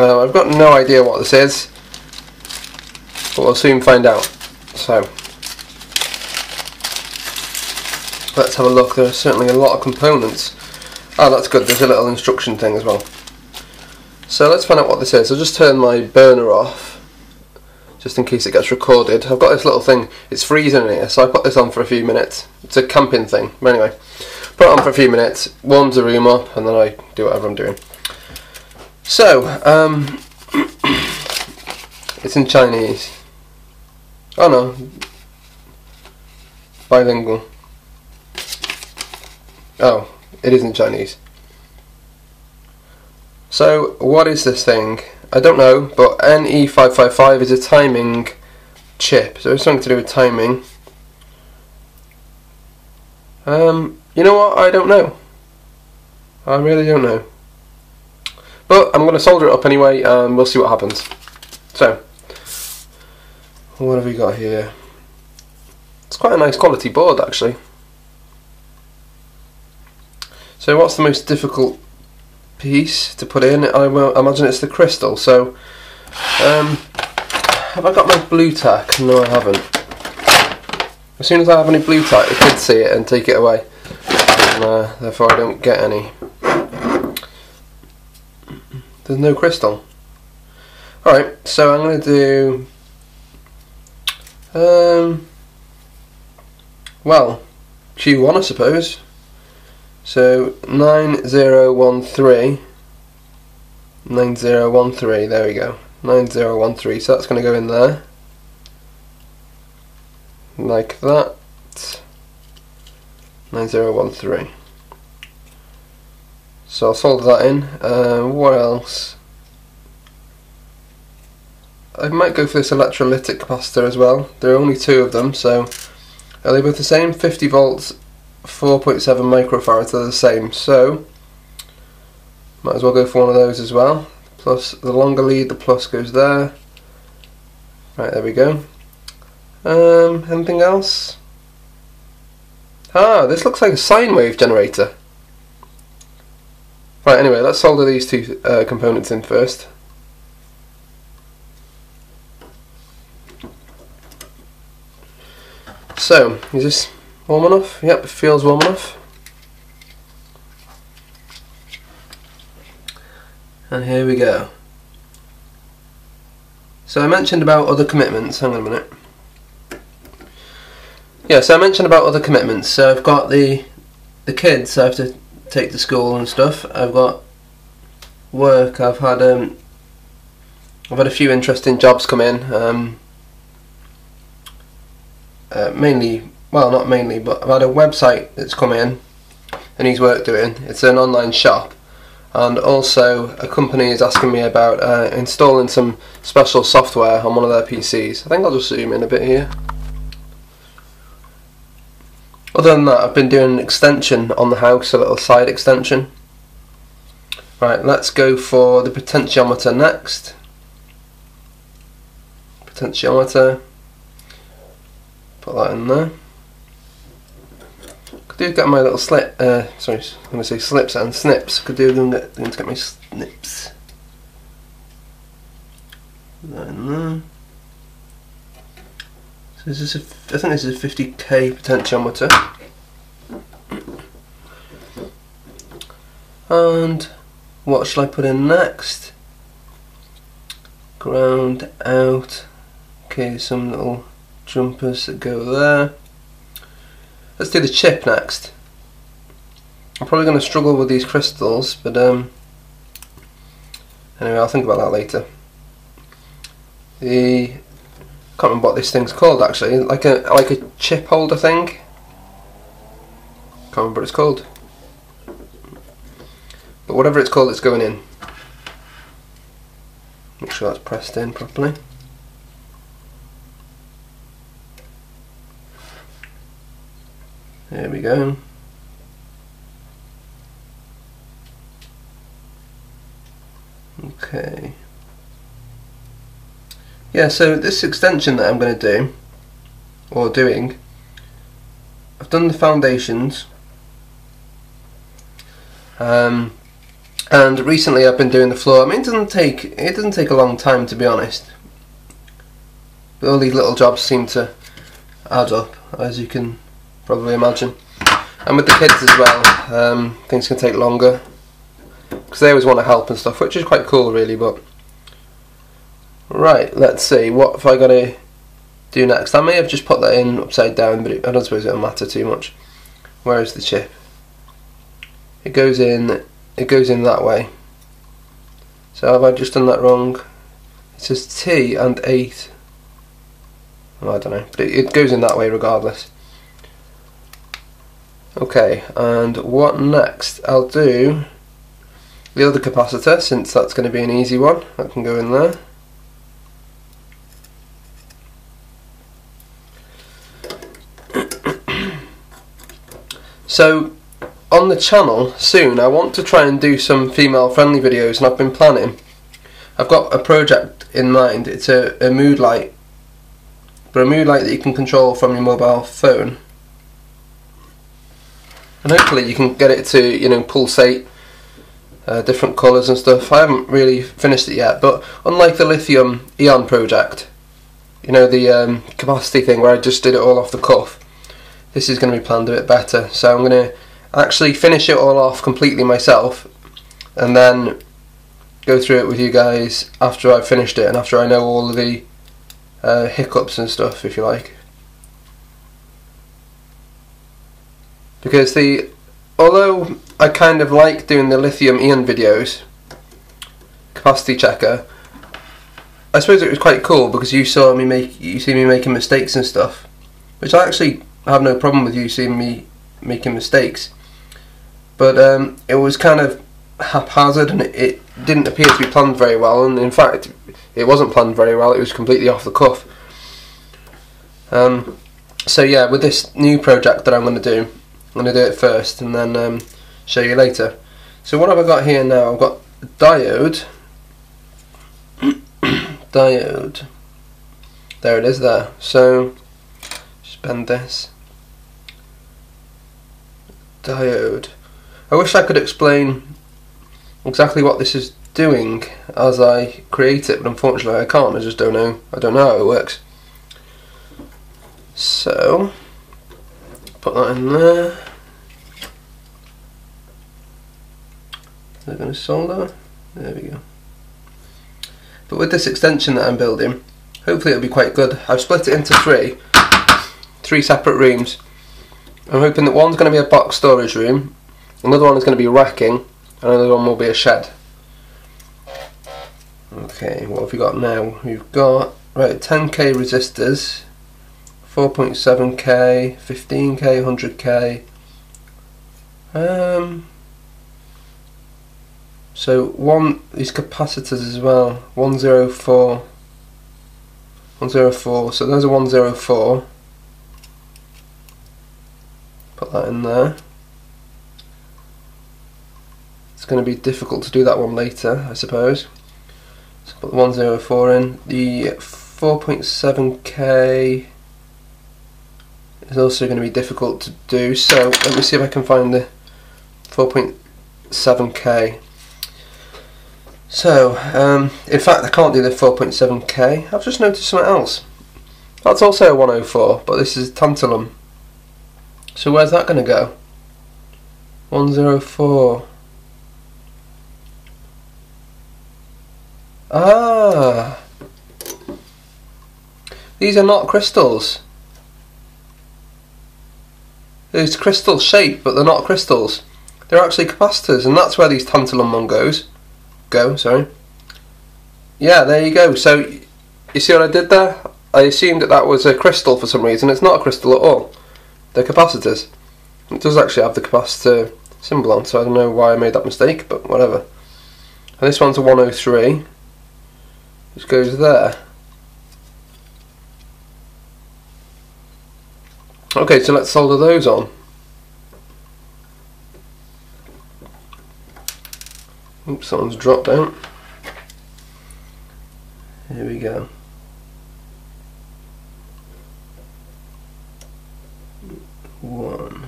I've got no idea what this is, but we'll soon find out. So let's have a look. There are certainly a lot of components. Oh, that's good, there's a little instruction thing as well. So let's find out what this is. I'll just turn my burner off, just in case it gets recorded. I've got this little thing, it's freezing in here, so I put this on for a few minutes. It's a camping thing, but anyway. Put it on for a few minutes, warms the room up, and then I do whatever I'm doing. So, it's in Chinese. Oh no, bilingual. Oh, it is in Chinese. So, what is this thing? I don't know, but NE555 is a timing chip, so it's something to do with timing. You know what? I don't know. I really don't know. But I'm going to solder it up anyway, and we'll see what happens. So, what have we got here? It's quite a nice quality board, actually. So what's the most difficult piece to put in? I will imagine it's the crystal. So have I got my blue tack? No, I haven't. As soon as I have any blue tack, the kids see it and take it away, and therefore I don't get any. There's no crystal. Alright, so I'm going to do well, Q1 I suppose. So 9013, there we go, 9013, so that's going to go in there, like that, 9013. So I'll solder that in. What else? I might go for this electrolytic capacitor as well. There are only two of them, so are they both the same? 50 volts, 4.7 microfarads, they're the same, so might as well go for one of those as well. Plus the longer lead, the plus goes there. Right, there we go. Anything else? Ah, this looks like a sine wave generator. Right, anyway, let's solder these two components in first. So, is this warm enough? Yep, it feels warm enough. And here we go. So I mentioned about other commitments, hang on a minute. Yeah, so I mentioned about other commitments. So I've got the kids I have to take to school and stuff. I've got work, I've had a few interesting jobs come in. Mainly, well, not mainly, but I've had a website that's come in and needs work doing. It's an online shop, and also a company is asking me about installing some special software on one of their PCs. I think I'll just zoom in a bit here. Other than that, I've been doing an extension on the house, a little side extension. Right, let's go for the potentiometer next. Potentiometer. Put that in there. Could do get my little slip. Sorry, I'm going to say slips and snips. Could do them to get my snips. Put that in there. So this is I think this is a 50k potentiometer. And what shall I put in next? Ground out. Okay, some little jumpers that go there. Let's do the chip next. I'm probably going to struggle with these crystals, but anyway, I'll think about that later. Can't remember what this thing's called actually. Like a chip holder thing. Can't remember what it's called. But whatever it's called, it's going in. Make sure that's pressed in properly. There we go. Okay. Yeah, so this extension that I'm going to do, or doing, I've done the foundations, and And recently I've been doing the floor. I mean, it doesn't take a long time, to be honest. But all these little jobs seem to add up, as you can probably imagine. And with the kids as well, things can take longer because they always want to help and stuff, which is quite cool, really. But right, let's see. What have I got to do next? I may have just put that in upside down, but I don't suppose it'll matter too much. Where is the chip? It goes in. It goes in that way. So have I just done that wrong? It says T and 8. Well, I don't know, but it goes in that way regardless. Okay, and what next? I'll do the other capacitor, since that's going to be an easy one. That can go in there. So on the channel soon I want to try and do some female friendly videos, and I've been planning. I've got a project in mind. It's a mood light, but a mood light that you can control from your mobile phone, and hopefully you can get it to, you know, pulsate different colours and stuff. I haven't really finished it yet, but unlike the lithium ion project, you know, the capacity thing where I just did it all off the cuff, this is going to be planned a bit better. So I'm going to actually finish it all off completely myself, and then go through it with you guys after I've finished it and after I know all of the hiccups and stuff, if you like. Because although I kind of like doing the lithium ion videos, capacity checker, I suppose it was quite cool because you see me making mistakes and stuff, which I actually have no problem with you seeing me making mistakes. But it was kind of haphazard, and it didn't appear to be planned very well, and in fact it wasn't planned very well. It was completely off the cuff. So yeah, with this new project that I'm going to do, I'm going to do it first and then show you later. So what have I got here now? I've got a diode. Diode. There it is there. So just bend this. Diode. I wish I could explain exactly what this is doing as I create it, but unfortunately I can't. I just don't know. I don't know how it works. So put that in there. Is that going to solder? There we go. But with this extension that I'm building, hopefully it'll be quite good. I've split it into three separate rooms. I'm hoping that one's going to be a box storage room, another one is going to be racking, and another one will be a shed. Okay, what have we got now? We've got 10k resistors, 4.7k, 15k, 100k. So these capacitors as well, 104, so those are 104. Put that in there. It's going to be difficult to do that one later, I suppose. So put the 104 in. The 4.7k is also going to be difficult to do, so let me see if I can find the 4.7k. So, in fact I can't do the 4.7k. I've just noticed something else. That's also a 104, but this is tantalum. So where's that going to go? 104. Ah! These are not crystals. There's crystal shape, but they're not crystals. They're actually capacitors, and that's where these tantalum one goes. Yeah, there you go. So you see what I did there? I assumed that was a crystal for some reason. It's not a crystal at all. They're capacitors. It does actually have the capacitor symbol on, so I don't know why I made that mistake, but whatever. And this one's a 103, which goes there. Okay, so let's solder those on. Oops, that one's dropped out. Here we go. One.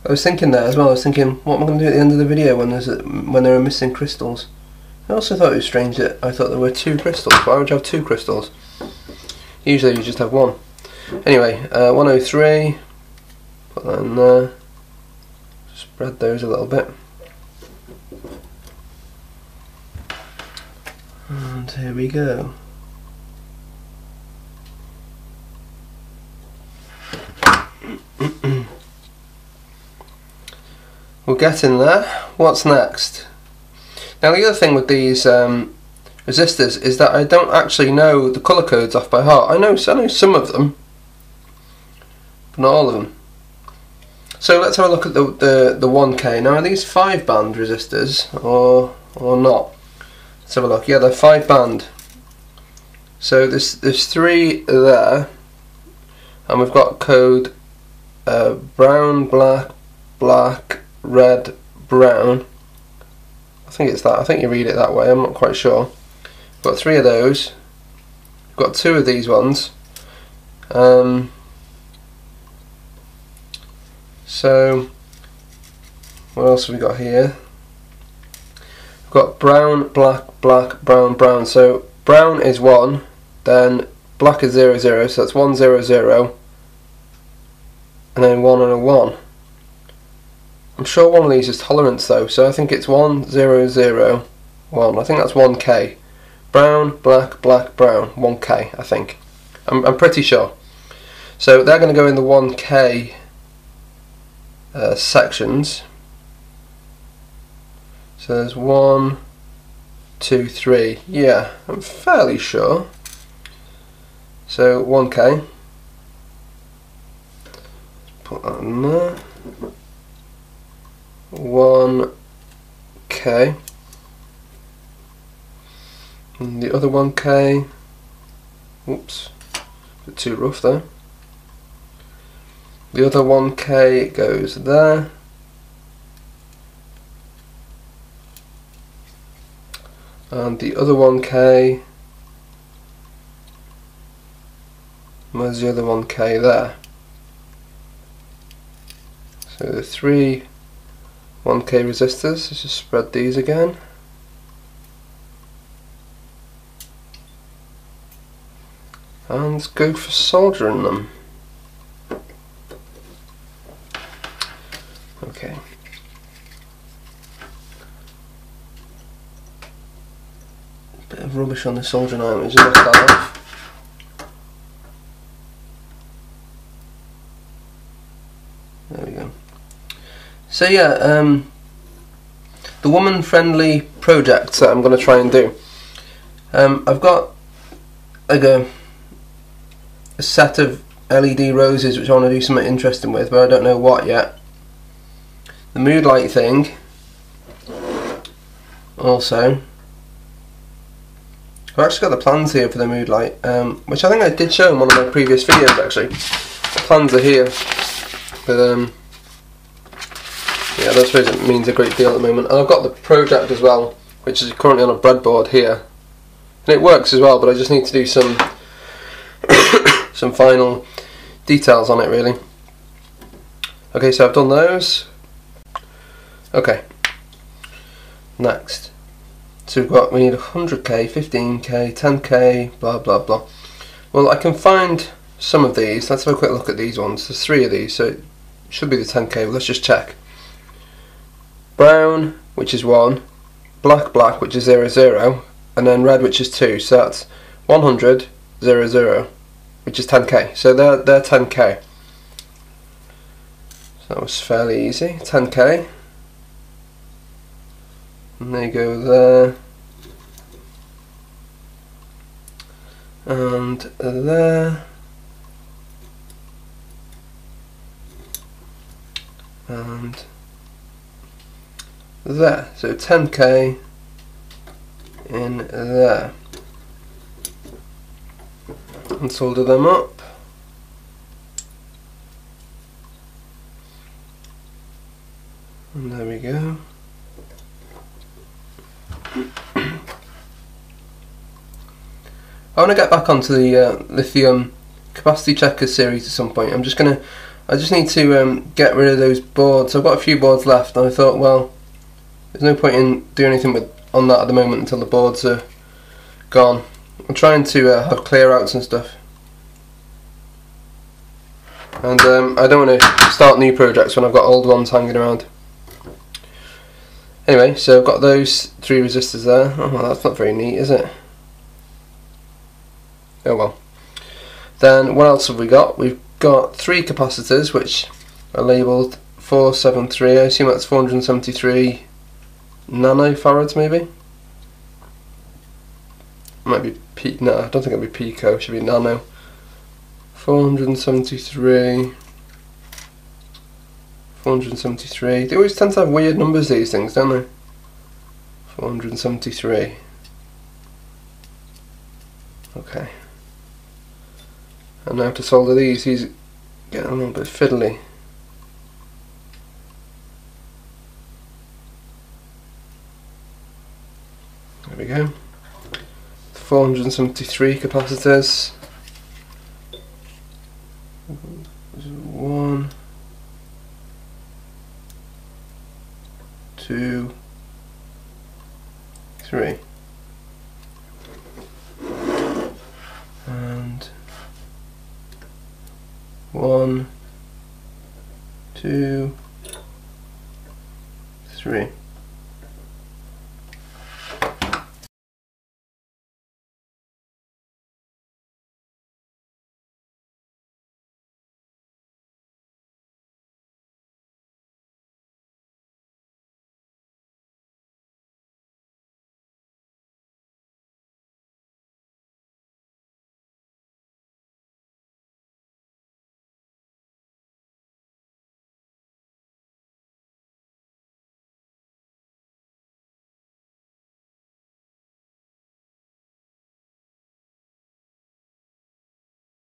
I was thinking that as well. I was thinking, what am I going to do at the end of the video when there are missing crystals? I also thought it was strange that I thought there were 2 crystals. Why would you have 2 crystals? Usually you just have 1. Anyway, 103. Put that in there. Spread those a little bit. And here we go. We're getting there. What's next? Now the other thing with these resistors is that I don't actually know the colour codes off by heart. I know some of them, but not all of them. So let's have a look at the 1K. Now are these 5-band resistors or not? Let's have a look. Yeah, they're 5-band. So there's 3 there, and we've got code brown, black, black, red, brown. I think it's that. I think you read it that way. I'm not quite sure. We've got 3 of those. We've got 2 of these ones. So what else have we got here? We've got brown, black, black, brown, brown. So brown is 1, then black is 0, 0. So that's 1, 0, 0, and then 1 and a 1. I'm sure one of these is tolerance though, so I think it's 1, 0, 0, 1. I think that's 1K. Brown, black, black, brown. 1K, I think. I'm pretty sure. So they're going to go in the 1K sections. So there's 1, 2, 3. Yeah, I'm fairly sure. So 1K. Put that in there. 1K. And the other 1K. Oops, a bit too rough there. The other 1K goes there. And the other 1K. Where's the other 1K there? So the 3 1K resistors, let's just spread these again. And let's go for soldering them. Okay. Bit of rubbish on the soldering iron, let's just dust that off. There we go. So yeah, the woman-friendly projects that I'm going to try and do. I've got like a set of LED roses which I want to do something interesting with, but I don't know what yet. The mood light thing, also. I've actually got the plans here for the mood light, which I think I did show in one of my previous videos actually. The plans are here, but yeah, I don't suppose it means a great deal at the moment. And I've got the project as well, which is currently on a breadboard here, and it works as well, but I just need to do some some final details on it really. Okay, so I've done those. Okay, next. So we need 100k, 15k, 10k, blah blah blah. Well, I can find some of these. Let's have a quick look at these ones. There's 3 of these, so it should be the 10k. Well, let's just check. Brown, which is 1, black, black, which is 0, 0, and then red, which is 2. So that's 100, 0, 0, which is 10k. So they're 10k. So that was fairly easy. 10k. And they go there. And there. And there. So 10k in there. And solder them up. And there we go. I want to get back onto the lithium capacity checkers series at some point. I'm I just need to get rid of those boards. I've got a few boards left, and I thought, well, there's no point in doing anything on that at the moment until the boards are gone. I'm trying to have clear outs and stuff, and I don't want to start new projects when I've got old ones hanging around. Anyway, so I've got those 3 resistors there. Oh, well, that's not very neat, is it? Oh well. Then what else have we got? We've got 3 capacitors which are labelled 473. I assume that's 473 nanofarads maybe? Might be no, I don't think it'll be pico, it should be nano. 473. 473. They always tend to have weird numbers, these things, don't they? 473. Okay. And now to solder these, he's getting a little bit fiddly. There we go. 473 capacitors. 1, 2, 3.